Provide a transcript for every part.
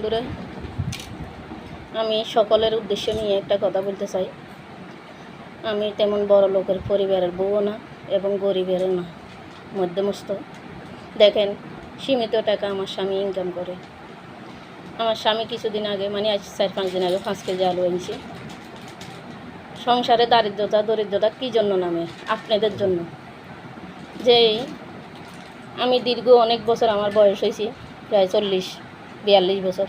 বন্ধুরা, আমি সকলের উদ্দেশ্য নিয়ে একটা কথা বলতে চাই। আমি তেমন বড় লোকের পরিবারের বউও না এবং গরিবেরও না, মধ্যমস্থ। দেখেন, সীমিত টাকা আমার স্বামী ইনকাম করে। আমার স্বামী কিছুদিন আগে, মানে আজ 4-5 দিন আগে 5 কেজি আলু এনেছি। সংসারে দরিদ্রতা কী জন্য নামে? আপনাদের জন্য। যে আমি দীর্ঘ অনেক বছর আমার বয়স হয়েছে, প্রায় 40-42 বছর।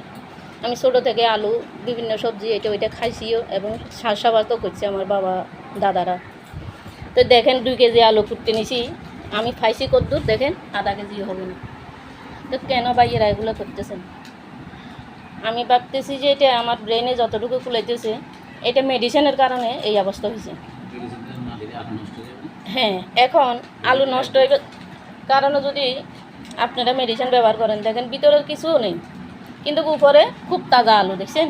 আমি ছোটো থেকে আলু, বিভিন্ন সবজি এটা ওইটা খাইছিও এবং চাষাবাদও করছে আমার বাবা দাদারা। তো দেখেন 2 কেজি আলু কুটতে নিছি, আমি খাইছি কদ্দূর, দেখেন আধা কেজিও হবে না। তো কেন ভাইয়েরা এগুলো করতেছেন? আমি ভাবতেছি যে এটা আমার ব্রেনে যতটুকু কুলাইতেছে, এটা মেডিসিনের কারণে এই অবস্থা হয়েছে। হ্যাঁ, এখন আলু নষ্ট হয়ে কারণে যদি আপনারা মেডিসিন ব্যবহার করেন, দেখেন ভিতরের কিছুও নেই, কিন্তু উপরে খুব তাজা আলু দেখছেন,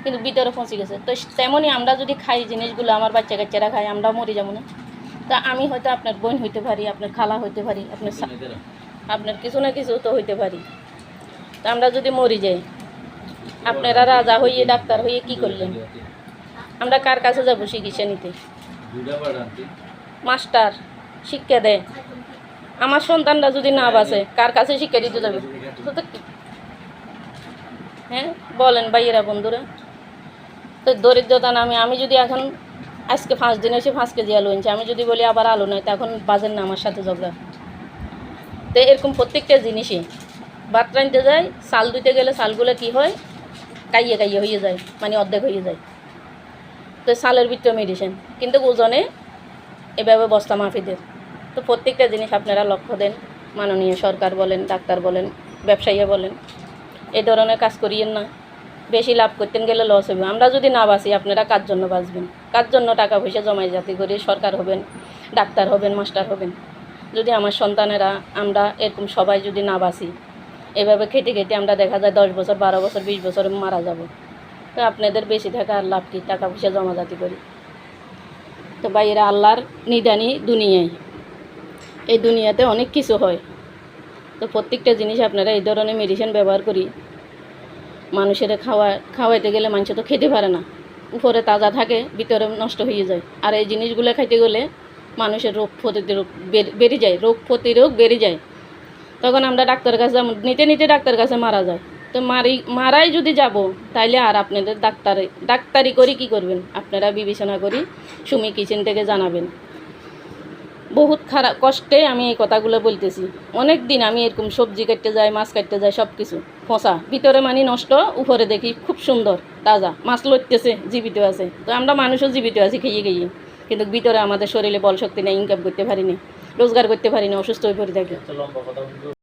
কিন্তু ভিতরে পচে গেছে। তো তেমনই আমরা যদি খাই জিনিসগুলো, আমার বাচ্চা কাচ্চারা খাই, আমরাও মরে যাবো না? তা আমি হয়তো আপনার বোন হইতে পারি, আপনার খালা হইতে পারি, আপনার কিছু না কিছু তো হইতে পারি। তা আমরা যদি মরি যাই, আপনারা রাজা হইয়ে ডাক্তার হইয়ে কি করলেন? আমরা কার কাছে যাবো চিকিৎসা নিতে? মাস্টার শিক্ষা দেয়, আমার সন্তানরা যদি না বাঁচে, কার কাছে শিক্ষা দিতে যাবে? হ্যাঁ বলেন ভাইয়েরা, বন্ধুরা। তো দরিদ্রতা নামে আমি যদি এখন আজকে 5 দিন এসে 5 কেজি আলু এনেছি, আমি যদি বলি আবার আলু নয়, তখন বাজেন না আমার সাথে ঝগড়া। তো এরকম প্রত্যেকটা জিনিসই ভাত রাঁধতে যায়, চাল দিতে গেলে চালগুলো কি হয়, কাইয়ে হয়ে যায়, মানে অর্ধেক হয়ে যায়। তো চালের ভিতরে মেডিসিন, কিন্তু ওজনে এভাবে বস্তা মাফিদের। তো প্রত্যেকটা জিনিস আপনারা লক্ষ্য দেন। মাননীয় সরকার বলেন, ডাক্তার বলেন, ব্যবসায়ীরা বলেন, এই ধরনের কাজ করিয়েন না। বেশি লাভ করতেন গেলে লস হবে। আমরা যদি না বাঁচি, আপনারা কার জন্য বাঁচবেন? কার জন্য টাকা পয়সা জমাই জাতি করে সরকার হবেন, ডাক্তার হবেন, মাস্টার হবেন? যদি আমার সন্তানেরা, আমরা এরকম সবাই যদি না বাঁচি, এভাবে খেটে খেটে আমরা দেখা যায় 10 বছর, 12 বছর, 20 বছরে মারা যাব। তো আপনাদের বেশি থাকা আর লাভ কি? টাকা পয়সা জমা জাতি করি। তো বাইরে আল্লাহর নিদানি দুনিয়ায়, এই দুনিয়াতে অনেক কিছু হয়। তো প্রত্যেকটা জিনিস আপনারা এই ধরনের মেডিসিন ব্যবহার করি মানুষের খাওয়াইতে গেলে মানুষ তো খেতে পারে না, উপরে তাজা থাকে, ভিতরে নষ্ট হয়ে যায়। আর এই জিনিসগুলো খাইতে গেলে মানুষের রোগ প্রতিরোধ বেড়ে যায়, রোগ প্রতিরোধ বেড়ে যায়। তখন আমরা ডাক্তারের কাছে নিতে নিতে ডাক্তারের কাছে মারা যায়। তো মারাই যদি যাব, তাইলে আর আপনাদের ডাক্তারি করি কি করবেন? আপনারা বিবেচনা করি সুমি কিচেন থেকে জানাবেন। বহুত খারাপ কষ্টে আমি এই কথাগুলো বলতেছি। অনেক দিন আমি এরকম সবজি কাটতে যাই, মাছ কাটতে যাই, সব কিছু পচা, ভিতরে মানে নষ্ট, উপরে দেখি খুব সুন্দর তাজা মাছ লড়তেছে, জীবিত আছে। তো আমরা মানুষও জীবিত আছি খেয়ে খেয়ে, কিন্তু ভিতরে আমাদের শরীরে বল শক্তি নেই, ইনকাম করতে পারিনি, রোজগার করতে পারিনি, অসুস্থ হয়ে পড়ে থাকি।